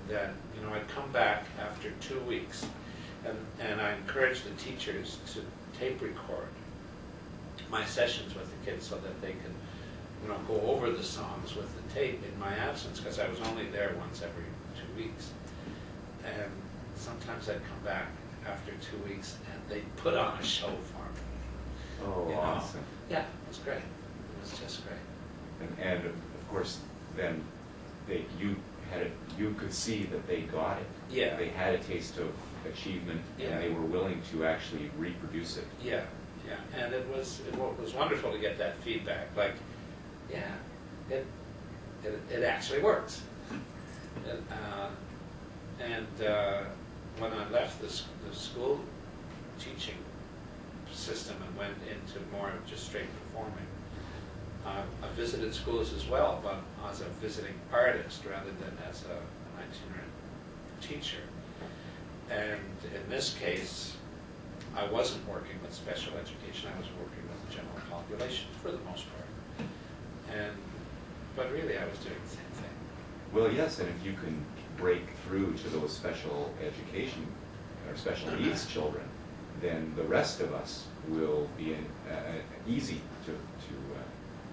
that, you know, I'd come back after 2 weeks, and I encouraged the teachers to tape record my sessions with the kids so that they could, you know, go over the songs with the tape in my absence, because I was only there once every 2 weeks. And sometimes I'd come back after 2 weeks and they'd put on a show for me. Oh, you know? awesome. Yeah, it was great. It was just great. And of course, then you could see that they got it. Yeah. They had a taste of achievement, Yeah. and they were willing to actually reproduce it. Yeah, yeah. And it was wonderful to get that feedback. Like, yeah, it actually works. When I left the school teaching system and went into more of just straight performing, I visited schools as well, but as a visiting artist rather than as an itinerant teacher. And in this case, I wasn't working with special education, I was working with the general population for the most part. But really I was doing the same thing. Well, yes, and if you can break through to those special education or special needs children, then the rest of us will be easy to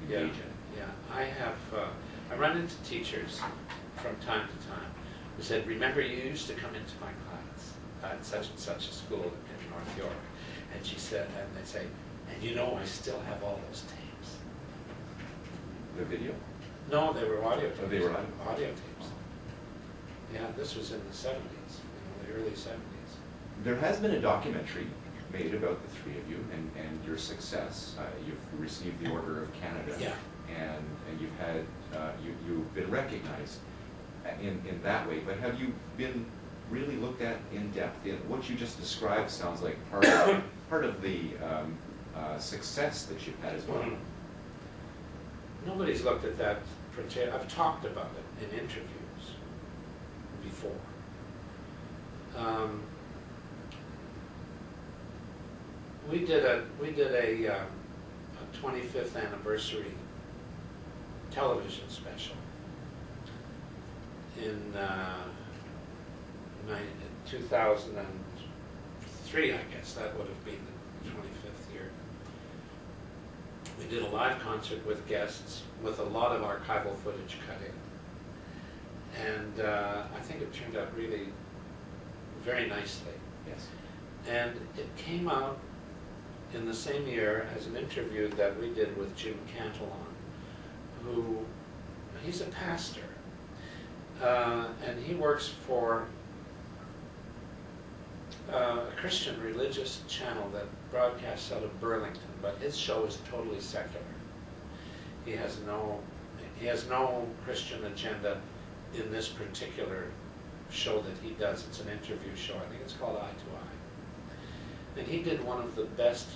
engage in. Yeah, I run into teachers from time to time who said, remember you used to come into my class at such and such a school in North York. And she said, and they say, and you know I still have all those tapes. The video? No, they were audio tapes. Oh, they were audio tapes. Yeah, this was in the 70s, the early 70s. There has been a documentary made about the three of you and your success. You've received the Order of Canada, Yeah. and you've had you've been recognized in that way. But have you been really looked at in depth? What you just described sounds like part of the success that you've had as well. Mm-hmm. Nobody's looked at that. I've talked about it in interviews before. We did a 25th anniversary television special in 2003, I guess. That would have been the 25th year. We did a live concert with guests with a lot of archival footage cut in. And I think it turned out really very nicely. Yes. And it came out in the same year as an interview that we did with Jim Cantillon, who, he's a pastor, and he works for a Christian religious channel that broadcasts out of Burlington, but his show is totally secular. He has no Christian agenda in this particular show that he does. It's an interview show. I think it's called Eye to Eye. And he did one of the best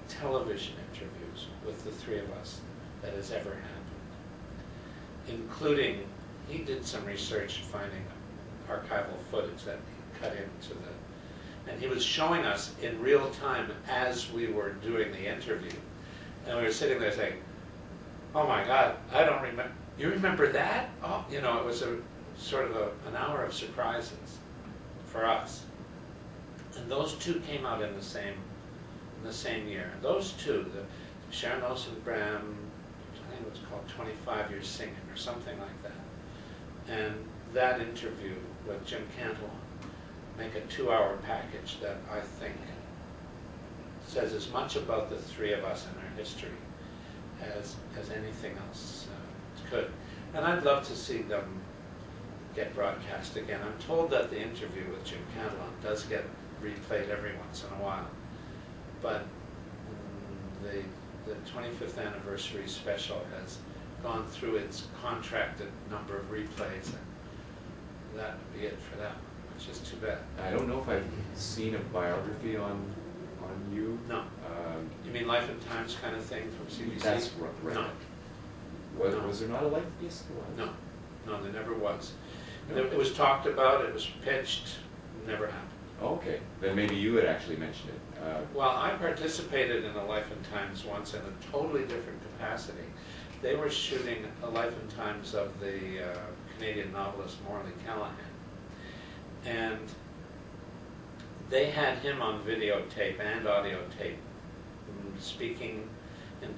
television interviews with the three of us that has ever happened, including, he did some research finding archival footage that he cut into and he was showing us in real time as we were doing the interview. And we were sitting there saying, oh my God, I don't remember, you remember that? Oh, you know, it was a sort of an hour of surprises for us. And those two came out in the same year. Those two, the Mascotts.Bram, I think it was called 25 Years Singing or something like that. And that interview with Jim Cantillon make a 2-hour package that I think says as much about the three of us and our history as anything else could. And I'd love to see them get broadcast again. I'm told that the interview with Jim Cantillon does get replayed every once in a while. But the 25th anniversary special has gone through its contracted number of replays, and that would be it for that one, which is too bad. I don't know if I've seen a biography on you. No. You mean Life and Times kind of thing from CBC? That's right. No. Was there not a life? Yes, there was. No, there never was. No. It was talked about, it was pitched, never happened. Okay, then maybe you had actually mentioned it. Well, I participated in a Life and Times once in a totally different capacity. They were shooting a Life and Times of the Canadian novelist Morley Callahan. And they had him on videotape and audio tape, speaking in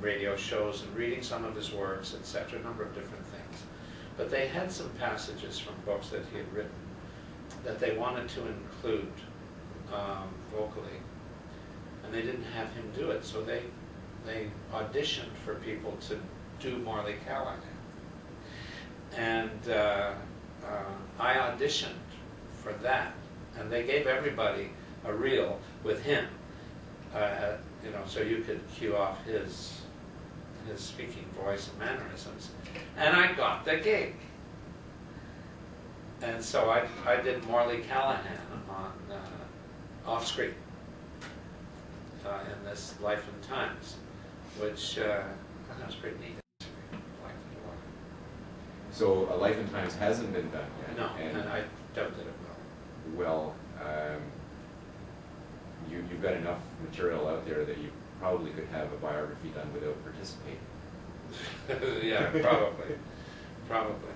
radio shows and reading some of his works, etc., a number of different things. But they had some passages from books that he had written that they wanted to include vocally, and they didn't have him do it, so they auditioned for people to do Morley Callahan. And I auditioned for that, and they gave everybody a reel with him, you know, so you could cue off his speaking voice and mannerisms. And I got the gig. And so I did Morley Callahan on off-screen in this Life and Times, which I thought was pretty neat. I liked it a lot. So A Life in Times hasn't been done yet. No, and I doubt that it will. Well, you've got enough material out there that you probably could have a biography done without participating. Yeah, probably. Probably.